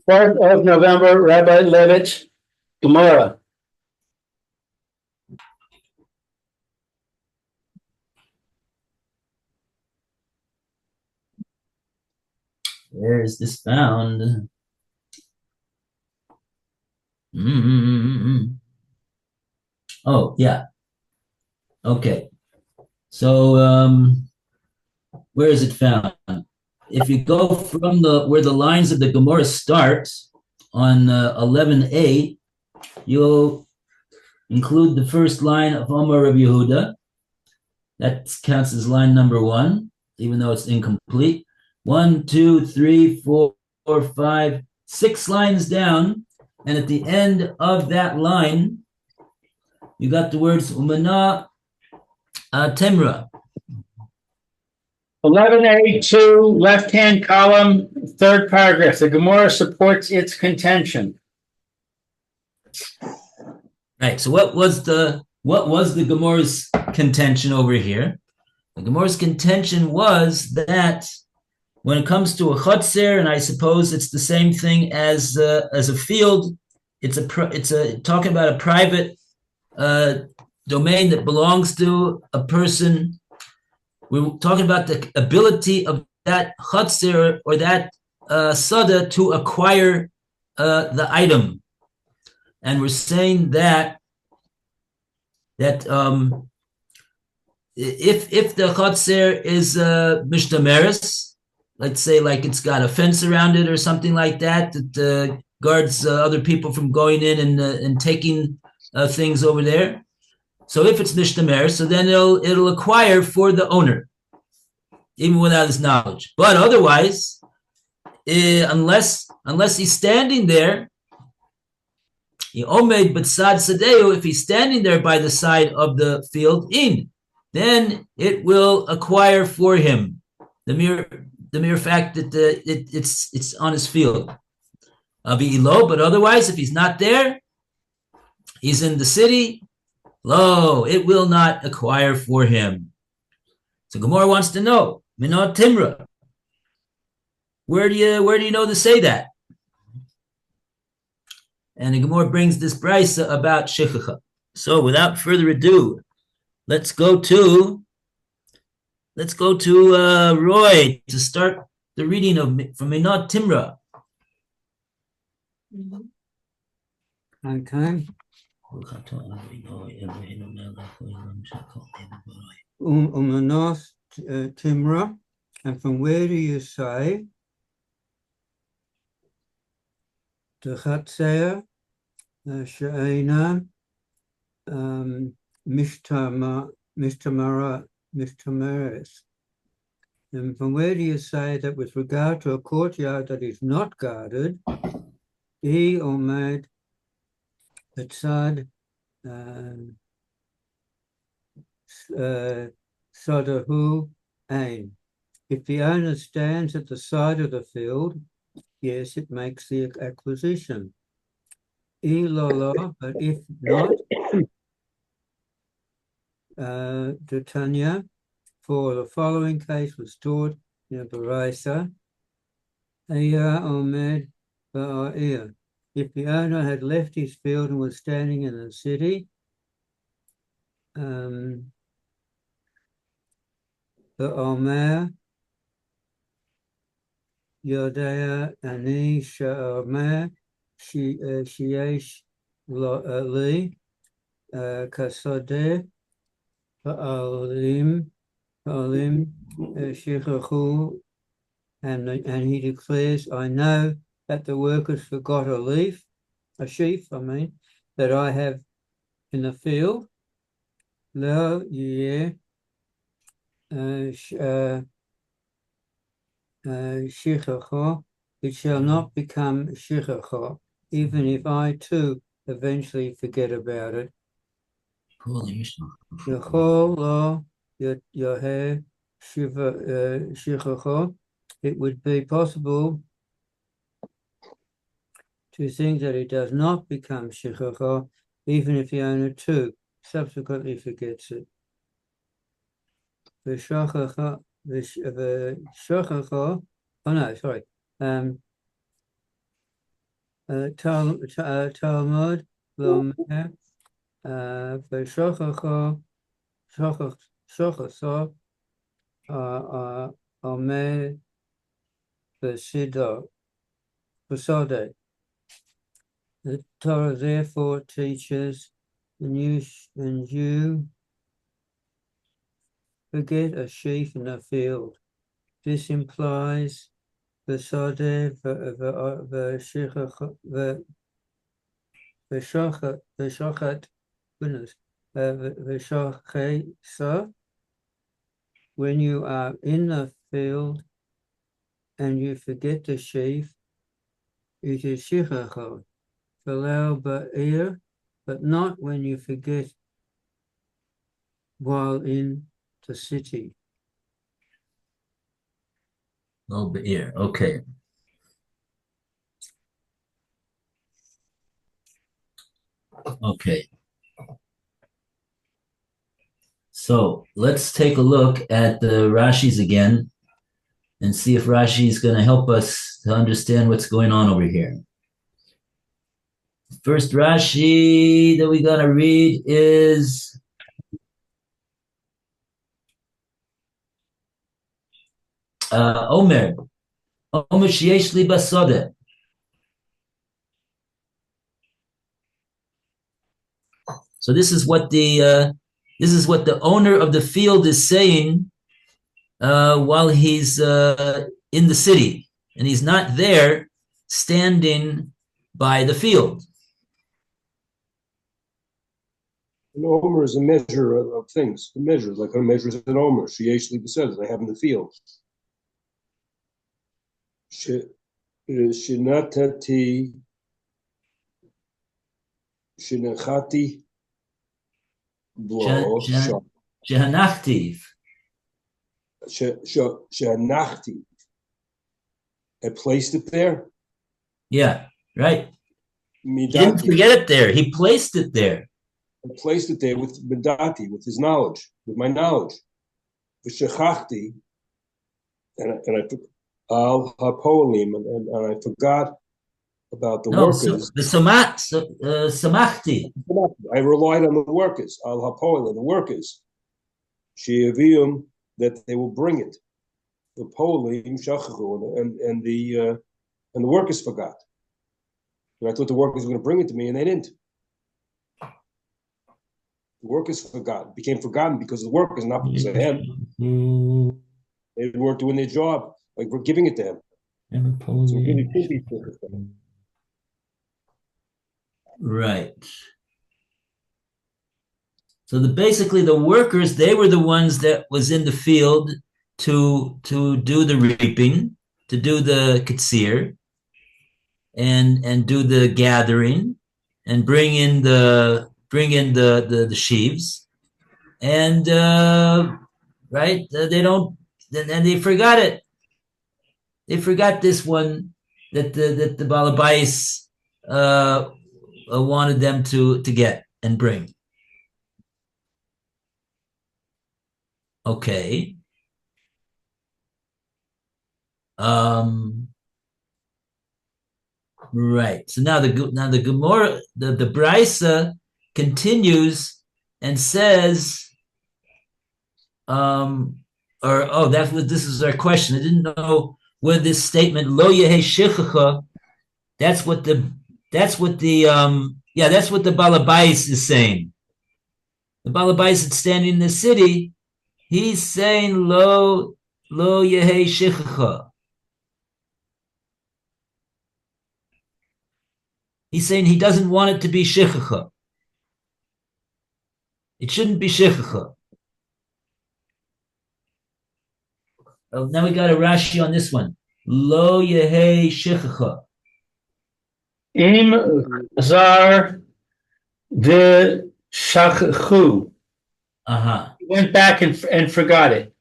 4th of November, Rabbi Levitt, Gemora. Where is this found? Oh, yeah. Okay. So, where is it found? If you go from where the lines of the Gemora start on 11a, you'll include the first line of Omar of Yehuda. That counts as line number 1, even though it's incomplete. 1, 2, 3, 4, 5, 6 lines down, and at the end of that line, you got the words Umana Temra. 11A2, left-hand column, third paragraph. The Gemora supports its contention. Right. So what was the Gemora's contention over here? The Gemora's contention was that when it comes to a chotzer, and I suppose it's the same thing as a field, it's talking about a private domain that belongs to a person. We're talking about the ability of that chotzer or that sada to acquire the item, and we're saying that if the chotzer is mishtameres, let's say like it's got a fence around it or something like that that guards other people from going in and taking things over there. So if it's mishtamer, so then it'll acquire for the owner, even without his knowledge. But otherwise, unless he's standing there, if he's standing there by the side of the field, then it will acquire for him the mere fact that it's on his field. But otherwise, if he's not there, he's in the city. Lo, it will not acquire for him. So Gemora wants to know, Minot Timra. Where do you know to say that? And the Gemora brings this brisa about shechicha. So without further ado, let's go to Roy to start the reading from Minot Timra. Okay. Umanos Timra, and from where do you say the Chatzer She'ena Mishtameres? And from where do you say that with regard to a courtyard that is not guarded, he or made Betzad Sodahu Ain? If the owner stands at the side of the field, yes, it makes the acquisition. Ilala, but if not, Tanya, for the following case was taught in a Baraisa, Aya Omed Ba'ir. If the owner had left his field and was standing in the city, the Omer Yodea Ani Sha'omer Sheyesh Li Kasodeh Pa'alim Shechachu, and he declares, I know that the workers forgot a sheaf, that I have in the field. Lo yeh shichacha, it shall not become shichacha, even if I too eventually forget about it. Yachol lo yaheh shichacha, it would be possible to think that it does not become shichacha, even if the owner too subsequently forgets it. V'shachacha, oh no, sorry. Talmud Lomer Veshochacho Shochaso Omer Vesido Vesode. The Torah therefore teaches, and you forget a sheaf in the field. This implies Vesode Veshochet goodness Veshochet. When you are in the field and you forget the sheaf, it is shichachot. But not when you forget while in the city. No be'er. Okay. Okay. So let's take a look at the Rashis again and see if Rashi is going to help us to understand what's going on over here. First Rashi that we're going to read is Omer sheyesh li basodeh. So this is what the owner of the field is saying while he's in the city, and he's not there standing by the field. An omer is a measure of things. A measure, like a measure is an omer. Sheyesh li says I have in the field. Shinatati, shinachati, blow, Shehanachtiv. Shanachti. I placed it there. Yeah, right. Midati. He didn't forget it there. He placed it there. I placed it there with Midati, with his knowledge, with my knowledge. V'shechachti, and I took al hapolim, and I forgot about the workers. The samachti. I relied on the workers, al hapolim, the workers. She'avium, that they will bring it. The polim shachachu, and the workers forgot. And I thought the workers were going to bring it to me, and they didn't. The workers forgot, became forgotten because of the workers, not because of him. They weren't doing their job, like we're giving it to him. So really could be right. So basically the workers, they were the ones that was in the field to do the reaping, to do the kitzir, and do the gathering, and bring in the sheaves, and right, they don't, and they forgot it. They forgot this one that the Balabais wanted them to get and bring. Okay. Right. So now the Gemora, the Brisa continues and says, this is our question. I didn't know whether this statement lo yehe shichacha. That's what the Balabais is saying. The Balabais is standing in the city. He's saying lo yehe shichacha. He's saying he doesn't want it to be shichacha. It shouldn't be shichacha. Now we got a Rashi on this one. Lo yehe shichacha. Im zar de shachachu. He went back and forgot it.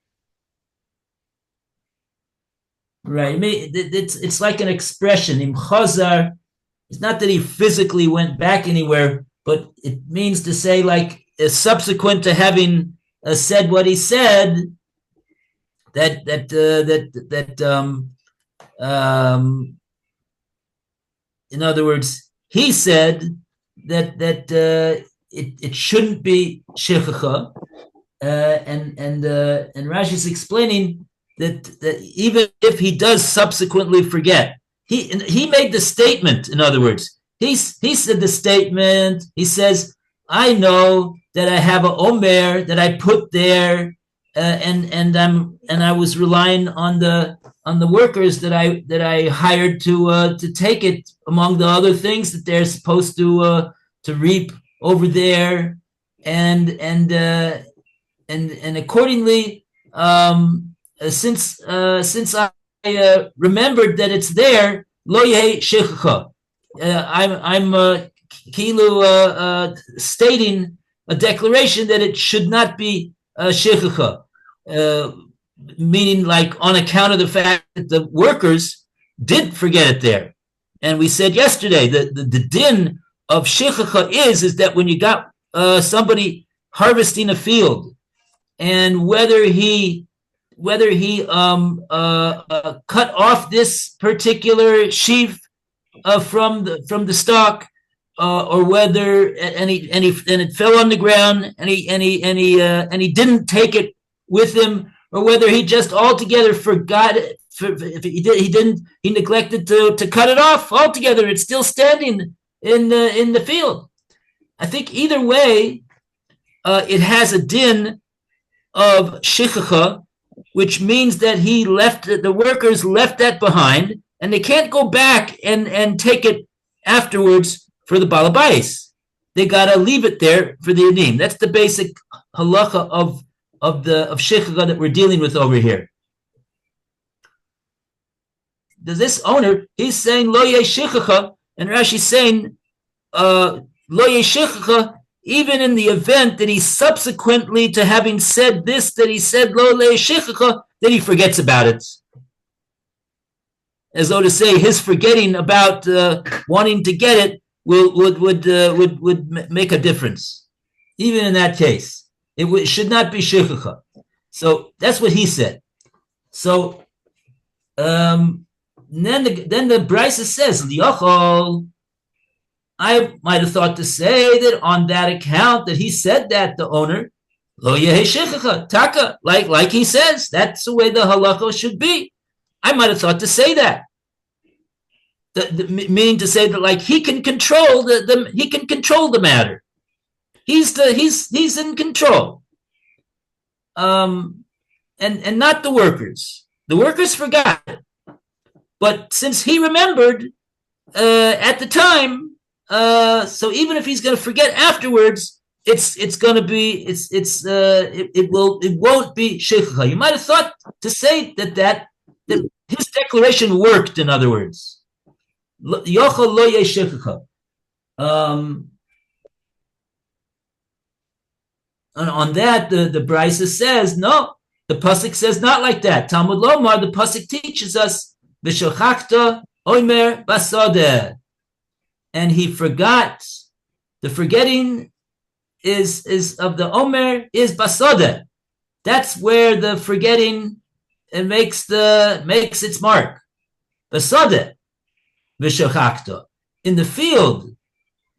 Right. It's like an expression. Im chazar. It's not that he physically went back anywhere, but it means to say, like, subsequent to having said what he said, in other words, he said that it shouldn't be shechacha, and Rashi is explaining that even if he does subsequently forget, he made the statement. In other words, he said the statement. He says, "I know that I have a omer that I put there, and I was relying on the workers that I hired to take it among the other things that they're supposed to reap over there, and accordingly, since I remembered that it's there, lo yehi shechacha. I'm stating a declaration that it should not be shechacha, meaning like on account of the fact that the workers did forget it there. And we said yesterday that the din of shechacha is that when you got somebody harvesting a field, and whether he cut off this particular sheaf from the stalk, or whether and it fell on the ground and he didn't take it with him, or whether he just altogether forgot it. He neglected to cut it off altogether. It's still standing in the field. I think either way, it has a din of shechacha, which means that the workers left that behind, and they can't go back and take it afterwards for the balabais. They gotta leave it there for the yanim. That's the basic halacha of shechacha that we're dealing with over here. This owner, he's saying lo yeh shechacha, and Rashi's saying lo yeh shechacha, even in the event that he subsequently to having said this, that he said lo yeh shechacha, then he forgets about it. As though to say his forgetting about wanting to get it would make a difference. Even in that case, it should not be shechacha. So that's what he said. So then the Brisa says, Liachol, I might have thought to say that on that account that he said that, the owner, lo yehi shechacha, taka, like he says, that's the way the halacha should be. I might have thought to say that. Meaning to say that like he can control the matter. He's in control. And not the workers. The workers forgot it. But since he remembered at the time, so even if he's going to forget afterwards, it won't be shechacha. You might have thought to say that his declaration worked. In other words, yochel lo yeh shechacha. And on that, the Brisa says no. The pasuk says not like that. Talmud Lomar, the pasuk teaches us v'shachachta omer basodeh, and he forgot. The forgetting is of the omer is basodeh. That's where the forgetting makes its mark. Basodeh v'shachachta, in the field.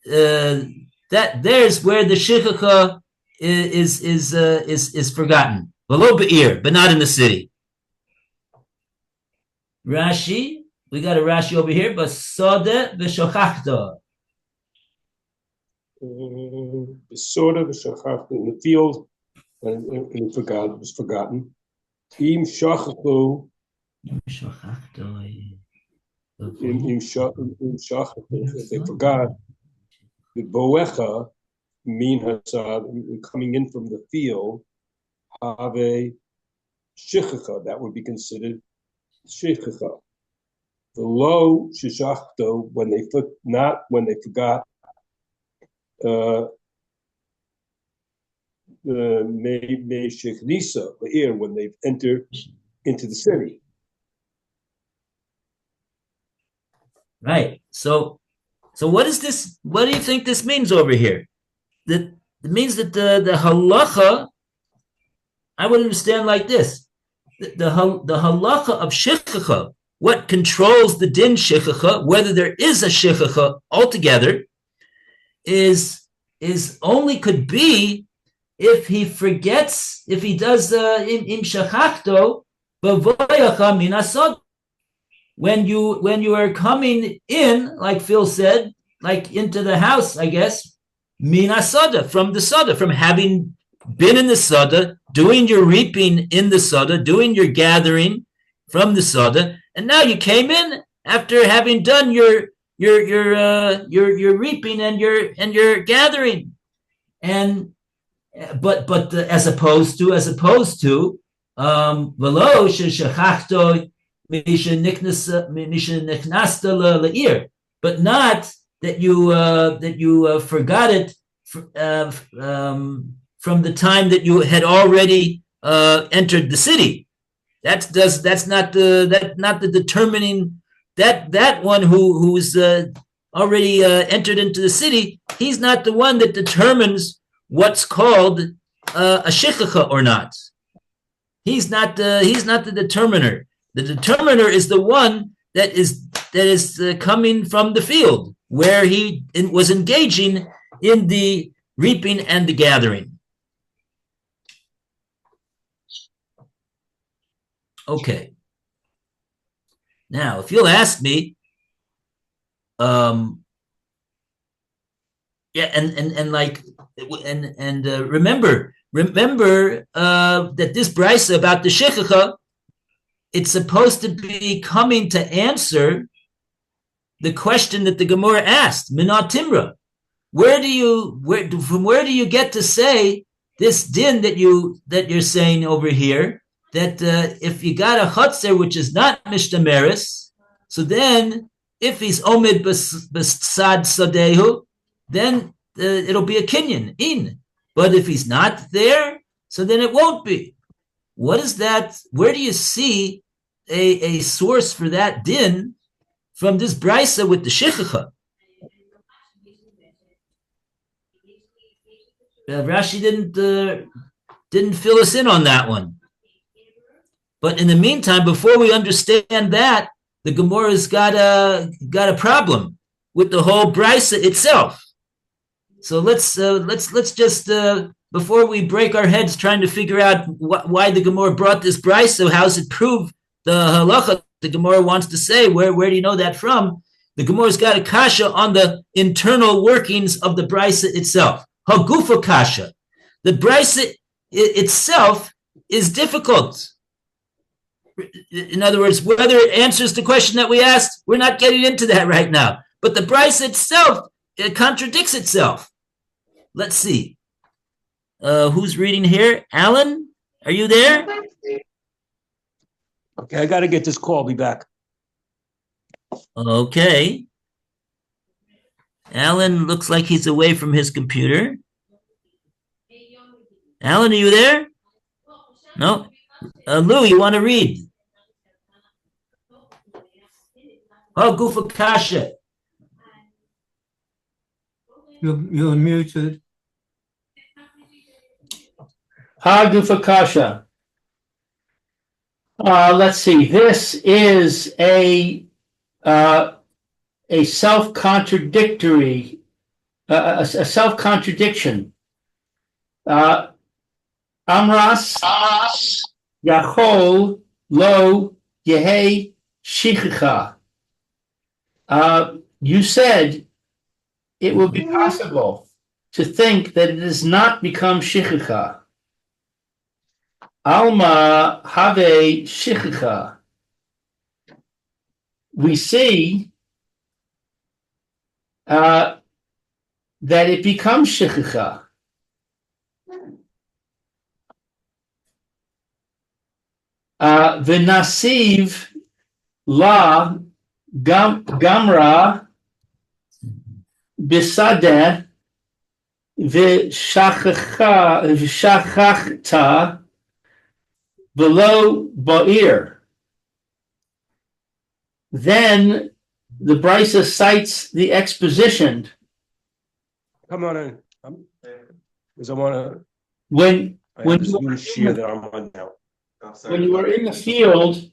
That there's where the shechacha is forgotten. Below be'ir, but not in the city. Rashi, we got a Rashi over here, basodeh v'shachachta. Basodeh v'shachachta, in the field, and it was forgotten. Im shachachtu. If they forgot, the boecha, mean hasad, coming in from the field, have a shechacha, that would be considered shechacha. The low sheshachto, when they forgot, me shechnisa, when they've entered into the city. Right. So what is this? What do you think this means over here? That it means that the halacha, I would understand like this: the halacha of shechacha what controls the din shechacha, whether there is a shechacha altogether, is only could be if he forgets, if he does im shachachto b'voyacha min asod. When you are coming in, like Phil said, like into the house, I guess, min asada, from the sada, from having been in the sada, doing your reaping in the sada, doing your gathering from the sada, and now you came in after having done your reaping and your gathering, and but as opposed to velo shechachto misha niknasta le'ir, but not that you forgot it from the time that you had already entered the city. That's not the determining, that one who's already entered into the city. He's not the one that determines what's called a shechacha or not. He's not the determiner. The determiner is the one that is coming from the field where he was engaging in the reaping and the gathering. Okay. Now, if you'll ask me, remember that this brisa about the shechacha, it's supposed to be coming to answer the question that the Gemora asked, Minat Timra. From where do you get to say this din that you're saying over here, that if you got a chotzer which is not mishtameres, so then if he's omid besad sadehu, then it'll be a kinyan in. But if he's not there, so then it won't be. What is that? Where do you see a source for that din from this brisa with the shechacha? Rashi didn't fill us in on that one. But in the meantime, before we understand that, the Gemara's got a problem with the whole brisa itself. So let's just before we break our heads trying to figure out why the Gemara brought this brisa, how does it prove the halacha the Gemara wants to say? Where do you know that from? The Gemara's got a kasha on the internal workings of the brisa itself. Hagufa kasha. The brisa itself is difficult. In other words, whether it answers the question that we asked, we're not getting into that right now. But the brisa itself, it contradicts itself. Let's see. Who's reading here? Alan, are you there? Okay, I got to get this call. I'll be back. Okay. Alan looks like he's away from his computer. Alan, are you there? No? Lou, you want to read? Oh, Gufa Kasha. You're muted. Hagufa kasha. Let's see. This is a self-contradictory, a self-contradiction. Amras Yachol Lo Yehe Shichicha. You said it will be possible to think that it does not become Shichicha. Alma Have Shichicha. We see that it becomes Shichicha. V'nasiv la gamra bisadeh v'shachachta below ba'ir. Then the Brisa cites the exposition. Come on in. Because I want to. When I have this new share that I'm on now. when you are in the field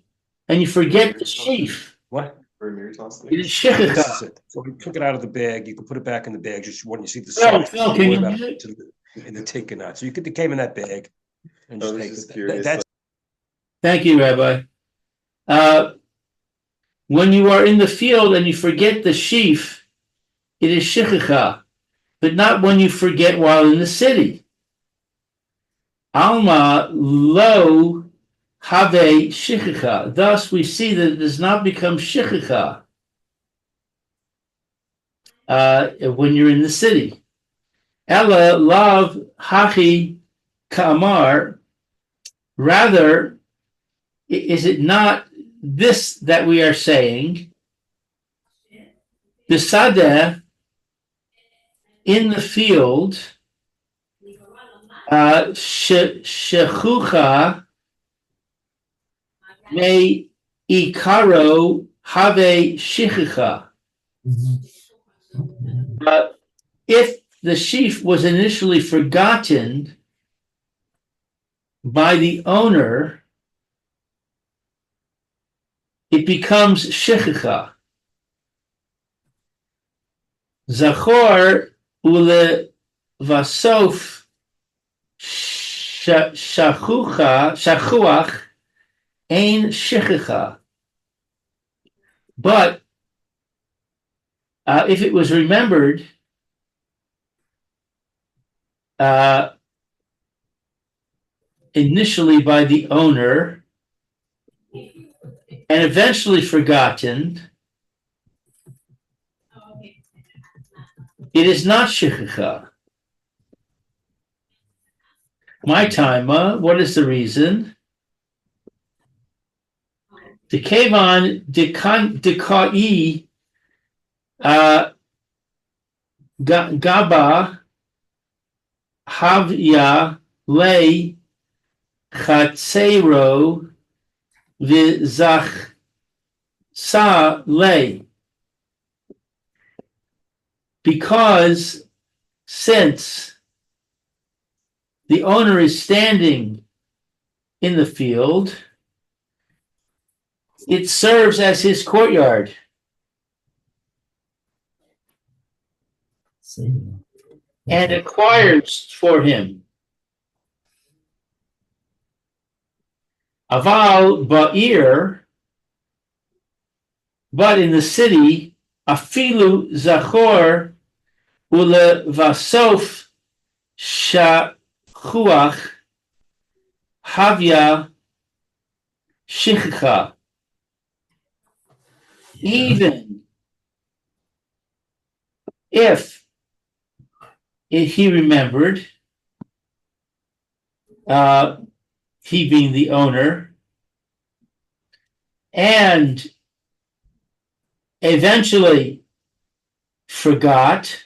and you forget the sheaf, What? it is This shichicha. is it. So we took it out of the bag. You can put it back in the bag just when you see the Phil, salt. Phil, can Worry you about do it in the take or not. So it came in that bag and just take it. That's Thank you, Rabbi. When you are in the field and you forget the sheaf, it is shichicha, but not when you forget while in the city. Alma lo have shichicha. Thus, we see that it does not become shichicha when you're in the city. Ella lav hachi kamar. Rather, is it not this that we are saying? Bisadeh, in the field, shechucha me ikaro have shichicha. If the sheaf was initially forgotten by the owner, it becomes shichicha. Zachor ule vasof shachuach ein shichicha. But if it was remembered initially by the owner and eventually forgotten, it is not shichicha. My time, what is the reason? The kevan dekai gaba havya le chatzero v'zach sa le. Because since the owner is standing in the field, it serves as his courtyard. And acquires for him. Aval ba'ir, but in the city, afilu zachor ule vasof shachuach havya shichicha. Even if he remembered, he being the owner, and eventually forgot,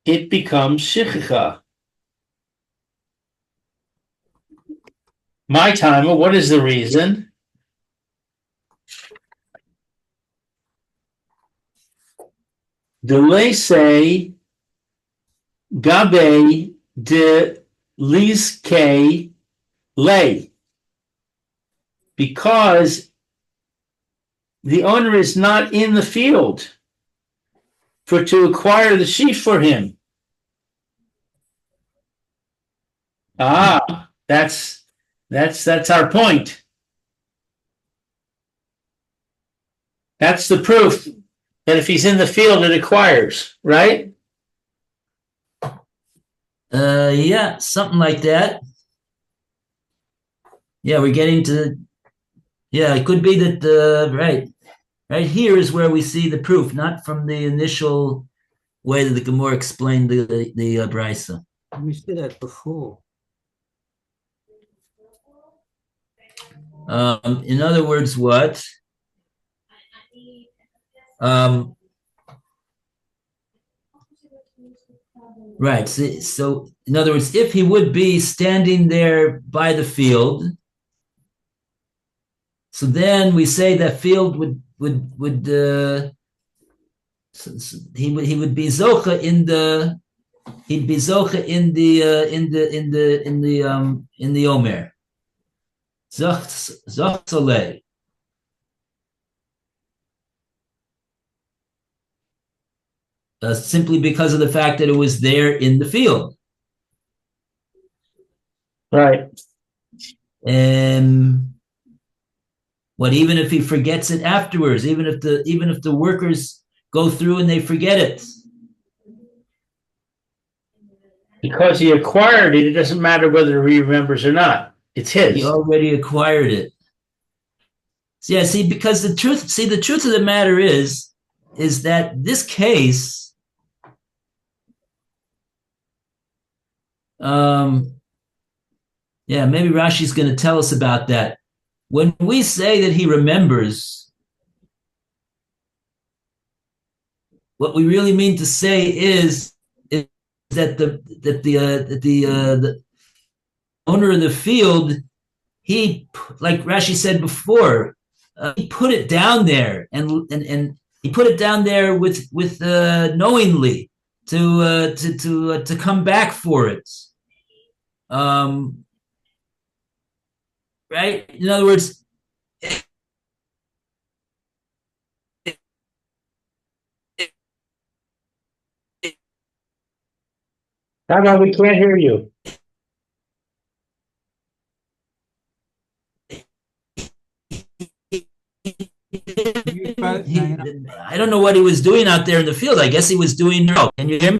it becomes shichicha. My timer, what is the reason? The say gabe de liske lay, because the owner is not in the field to acquire the sheaf for him. That's our point. That's the proof that if he's in the field, it acquires, right? Yeah, something like that. Yeah, we're getting to. Yeah, it could be that. Right here is where we see the proof, not from the initial way that the Gemora explained the brisa. We said that before. In other words, what? Right. So, in other words, if he would be standing there by the field, so then we say that field would he would be zocha in the in the omer. Zachzale. Simply because of the fact that it was there in the field. Right. And what, even if he forgets it afterwards, even if the workers go through and they forget it. Because he acquired it, it doesn't matter whether he remembers or not. It's his. He already acquired it. So yeah, see, because the truth of the matter is that this case, yeah, maybe Rashi's going to tell us about that. When we say that he remembers, what we really mean to say is that the owner of the field, he, like Rashi said before, he put it down there, and he put it down there with knowingly to come back for it. Right? In other words, How about we can't hear you? I don't know what he was doing out there in the field. I guess he was doing. Can you hear me?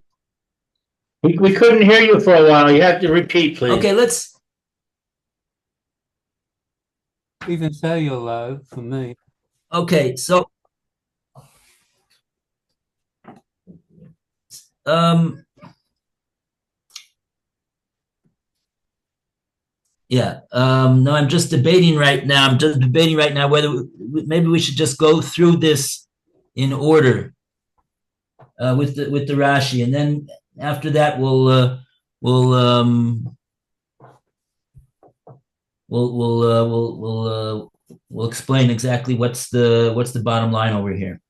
We couldn't hear you for a while. You have to repeat, please. Okay, let's. Even so, you're low for me. Okay, so yeah, no, I'm just debating right now. Whether maybe we should just go through this in order with the Rashi, and then after that we'll explain exactly what's the bottom line over here.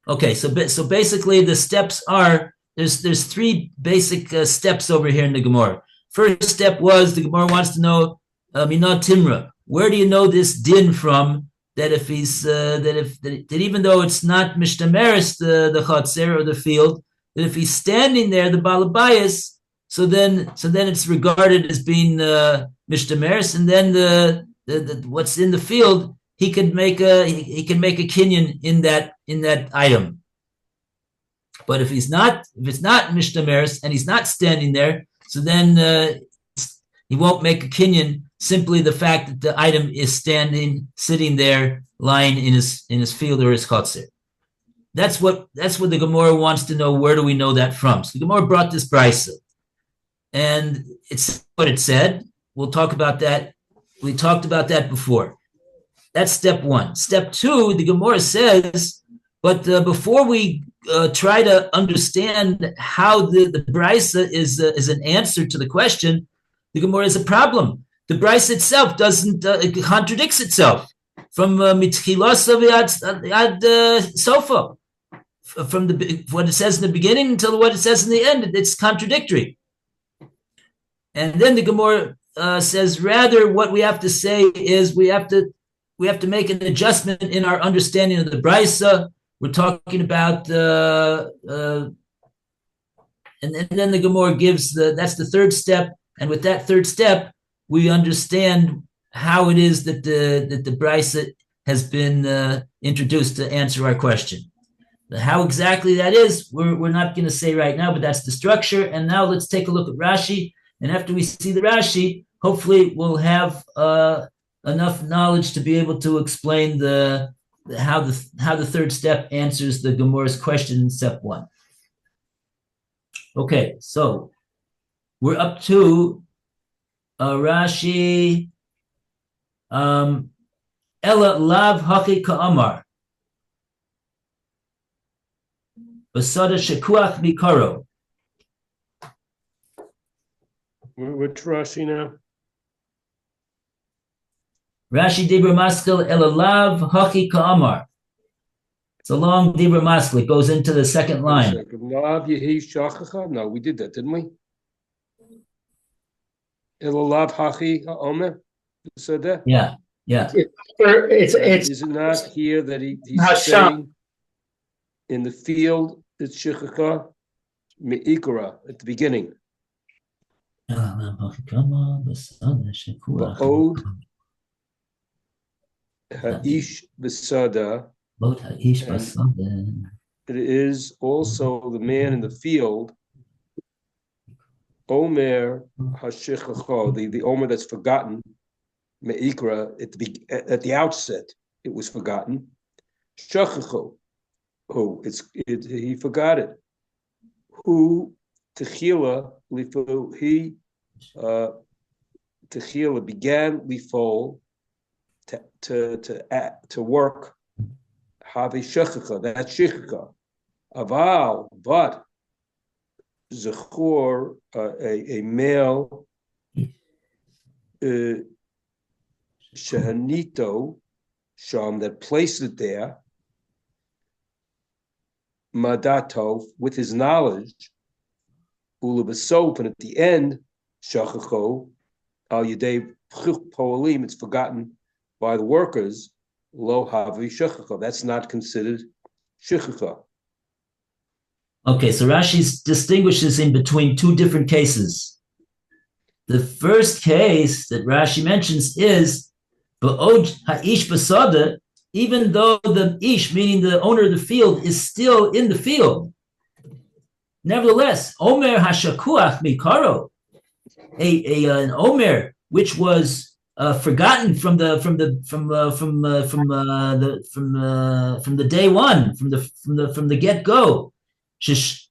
Okay, so basically the steps are there's three basic steps over here in the Gemora. First step was the Gemora wants to know Minah Timra. Where do you know this din from? That if he's that even though it's not mishtameres the chatzer or the field, that if he's standing there, the balabayas, so then it's regarded as being mishtameres, and then the what's in the field, he can make a kinyan in that item. But if it's not mishtameres and he's not standing there, so then he won't make a kinyan. Simply the fact that the item is sitting there, lying in his field or his chotzer. That's what the Gemora wants to know. Where do we know that from? So the Gemora brought this brisa, and it's what it said. We'll talk about that. We talked about that before. That's step one. Step two, the Gemora says, but before we try to understand how the brisa is an answer to the question, the Gemora is a problem. The brisa itself it contradicts itself from mitchilas ad sofa, from what it says in the beginning until what it says in the end. It's contradictory. And then the Gemora says, rather, what we have to say is we have to make an adjustment in our understanding of the brisa. We're talking about, and then the Gemora gives that's the third step, and with that third step, we understand how it is that the brisa has been introduced to answer our question. How exactly that is, we're not going to say right now, but that's the structure. And now let's take a look at Rashi. And after we see the Rashi, hopefully we'll have enough knowledge to be able to explain how the third step answers the Gemora's question in step one. Okay, so we're up to Rashi, Ella lav haki ka'amar, basada shekuach mikaro. Which Rashi now? Rashi dibra maskil ella lav haki ka'amar. It's a long dibra maskil. It goes into the second line. Lav yehi shachacha. No, we did that, didn't we? Elolav Hachi Omer. Said that. Yeah. It's Is it not here that he's Hasham. saying in the field it's Shechicha Me'ikra at the beginning. Ba'od Ha'ish Besada. It is also the man in the field, Omer Hashechacha, the Omer that's forgotten, Me'ikra, at the outset, it was forgotten. Shachacho, he forgot it. Who Techila Lifu, he Techila began Lifol to work. Havi Shechacha, that's Shechacha. Aval, but Zechor, a male, Shehanito, Sham, that placed it there, Madato, with his knowledge, Ulubasop, and at the end, Shachacho, Al Yadei Poalim, it's forgotten by the workers, Lo Havi Shechacha. That's not considered Shechacha. Okay, so Rashi distinguishes in between two different cases. The first case that Rashi mentions is Ba'od Ha'ish Basada, even though the Ish, meaning the owner of the field, is still in the field. Nevertheless, Omer Hashakuach Mikaro, an Omer which was forgotten from the day one, from the get go.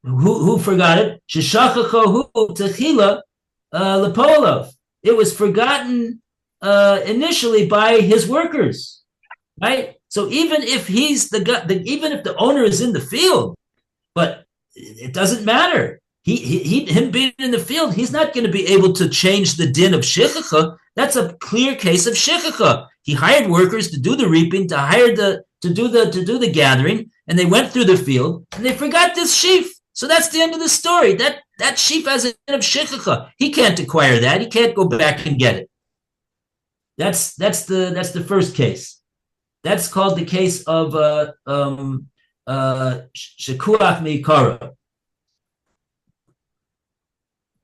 Who forgot it? Sheshachacho techila lepolov. It was forgotten initially by his workers, right? So even if he's even if the owner is in the field, but it doesn't matter. Him being in the field, he's not going to be able to change the din of shechicha. That's a clear case of shechicha. He hired workers to do the reaping, to do the gathering, and they went through the field and they forgot this sheaf. So that's the end of the story. That sheaf has a din of shechicha. He can't acquire that. He can't go back and get it. That's the first case. That's called the case of shekuach meikara.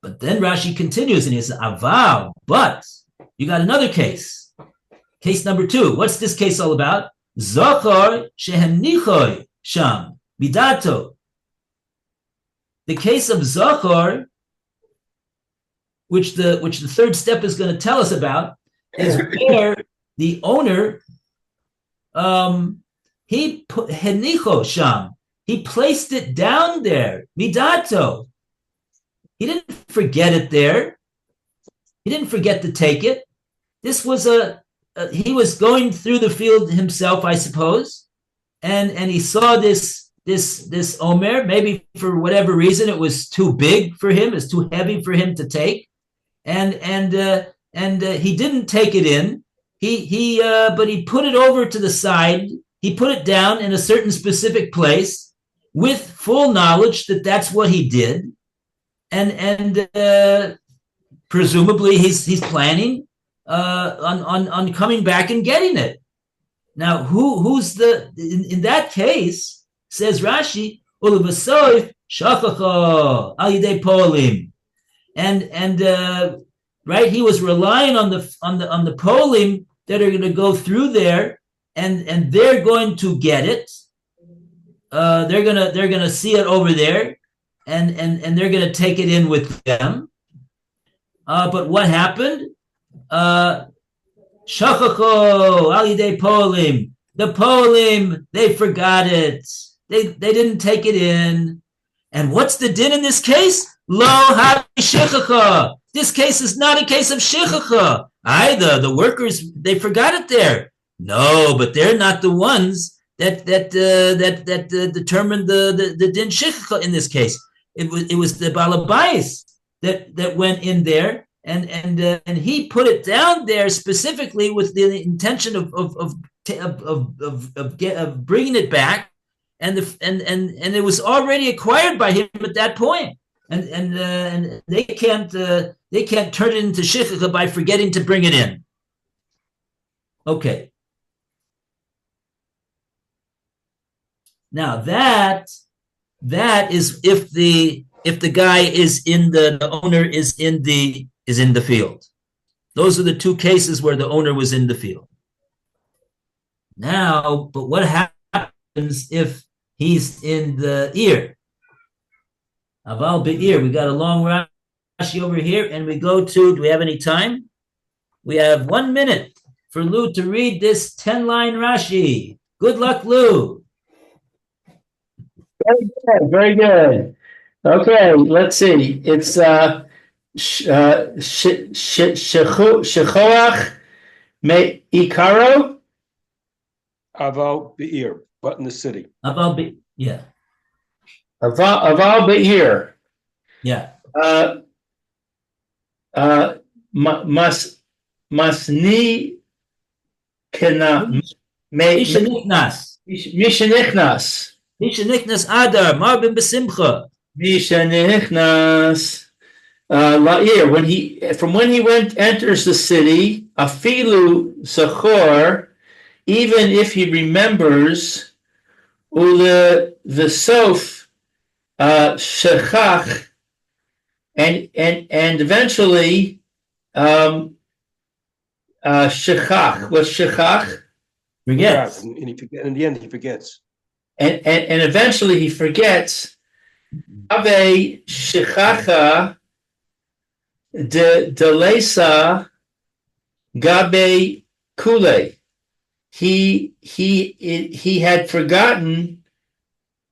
But then Rashi continues and he says, Aval, but you got another case. Case number 2. What's this case all about? Zachar shehenichoy sham midato. The case of Zachar, which the third step is going to tell us about, is where the owner he put henicho sham. He placed it down there. Midato. He didn't forget it there. He didn't forget to take it. This was he was going through the field himself, I suppose, and he saw this Omer. Maybe for whatever reason, it was too big for him. It's too heavy for him to take, and he didn't take it in. But he put it over to the side. He put it down in a certain specific place with full knowledge that that's what he did. And presumably he's planning on coming back and getting it. Now, who's in that case? Says Rashi, Ulavasoif shachacha al yidei polim, and right, he was relying on the polim that are going to go through there, and they're going to get it. They're gonna see it over there. And they're going to take it in with them. But what happened? Shachacho al yidei polim. The polim, they forgot it. They didn't take it in. And what's the din in this case? Lo havi shechacha. This case is not a case of shechacha. Either the workers, they forgot it there. No, but they're not the ones that determined the din shechacha in this case. It was the balabais that went in there and he put it down there specifically with the intention of bringing it back, and it was already acquired by him at that point, and they can't they can't turn it into shichacha by forgetting to bring it in. Okay. Now that is if the guy is in the owner is in the field. Those are the two cases where the owner was in the field. Now, but what happens if he's in the ear? Aval be'ir. We got a long Rashi over here, and we go to. Do we have any time? We have 1 minute for Lou to read this 10-line Rashi. Good luck, Lou. Very good. Very good. Okay, let's see. It's shechoach me ikaro. Aval be'ir, but in the city. Aval be'ir. Yeah. Aval be'ir. Yeah. Masni kena Mishanichnas. Mishanichnas. Mishanichnas Adar Marbin Besimcha. Mishanichnas la'ir. When he enters the city, afilu zachor, even if he remembers, ule v'sof shechach, and eventually shechach. What's shechach? Forgets. And he forget, in the end, he forgets. And eventually he forgets. Ave shechacha de lesa gabe kule. He had forgotten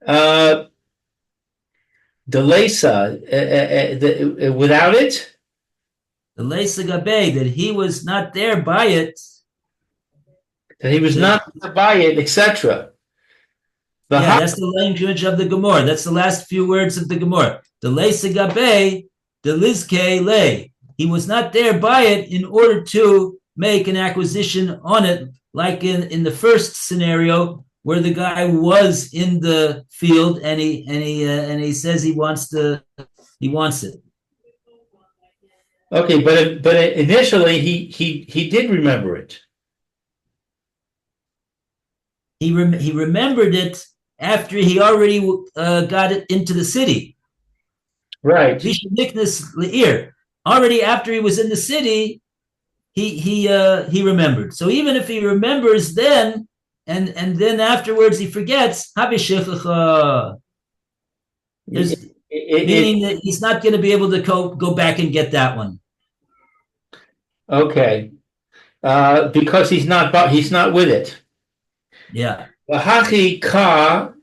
the lesa without it. The lesa gabe, that he was not there by it. That he was not to buy it, etc. Yeah, that's the language of the Gemora. That's the last few words of the Gemora. The lesa gabe, the lizke le. He was not there by it in order to make an acquisition on it, like in the first scenario where the guy was in the field and he says he wants it. Okay, but initially he did remember it. He remembered it after he already got it into the city. Right. Already after he was in the city, he remembered. So even if he remembers then, and then afterwards he forgets, meaning that he's not going to be able to go back and get that one. Okay, because he's not with it. Yeah. Hachi ka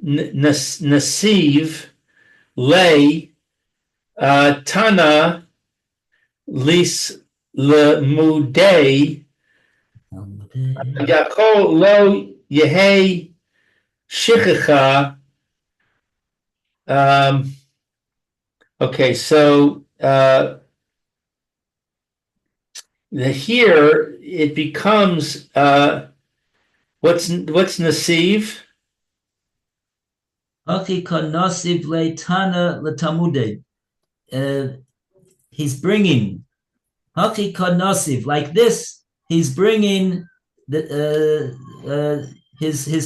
nasiv lay tana lis lemudei yakol lo yehe shichacha. Okay, so here it becomes what's nasiv? Hachi ka nasiv le tana letamudei. He's bringing Hachi ka nasiv, like this. He's bringing his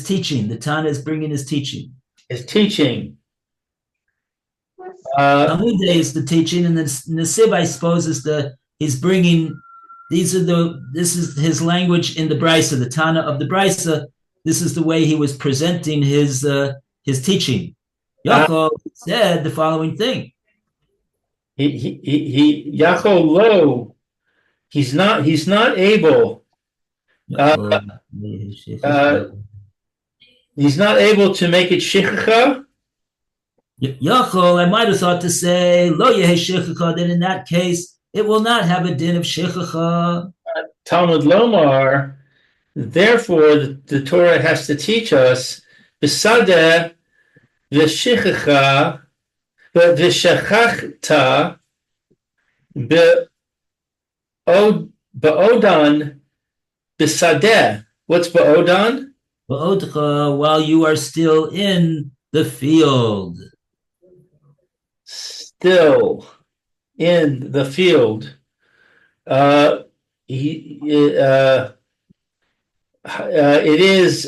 teaching. The Tana is bringing his teaching. His teaching. Tamudei is the teaching, and then Nasiv, I suppose, is he's bringing. This is his language in the Brisa, the Tana of the Brisa. This is the way he was presenting his teaching. Yaakov said the following thing. Yaakov lo. He's not able. He's not able to make it shichacha. Yachol, I might have thought to say lo yehe shichacha. Then in that case, it will not have a din of shichacha. Talmud Lomar. Therefore, the Torah has to teach us b'sadeh v'shichacha v'shachachta ba'odan b'sadeh. What's ba'odan? Ba'odcha, while you are still in the field. Still in the field, it is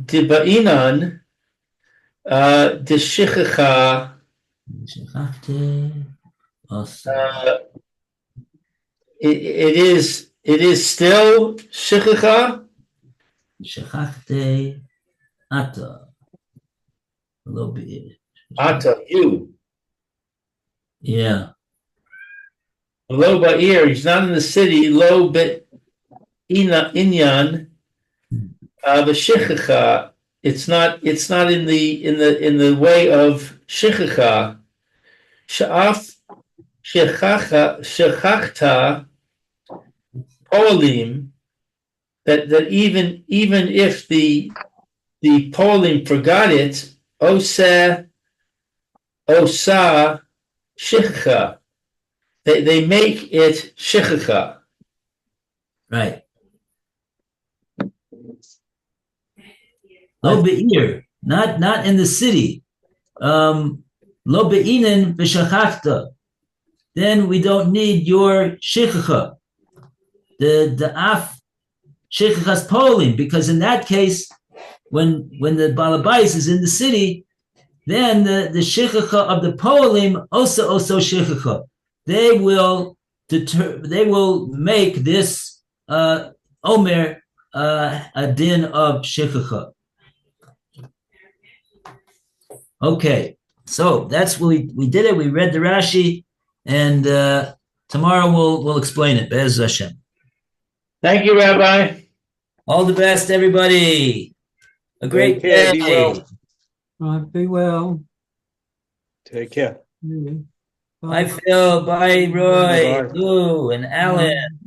dibainan deshichacha. שכחתי also. It is still shichacha. שכחתי אתה. לא בעיר. Ata, you. Yeah. Lo ba'ir, he's not in the city. Lo bet inyan v'shichacha. It's not in the way of shichacha. Sha'af shechachta polim. That even if the polim forgot it, osa shichacha. They make it shichacha. Right. Lo be'ir, not in the city. Lo be'inen v'shachachta. Then we don't need your shichacha. The af shichachas polim, because in that case, when the balabais is in the city, then the shichacha of the polim also shichacha. They will make this omer a din of shichacha. Okay, so that's what we did it. We read the Rashi, and tomorrow we'll explain it. Be'ez Hashem. Thank you, Rabbi. All the best, everybody. A great Take care, day. be well. Right, be well. Take care. Yeah. Bye, Phil. Bye, Roy, Bye. Lou, and Alan.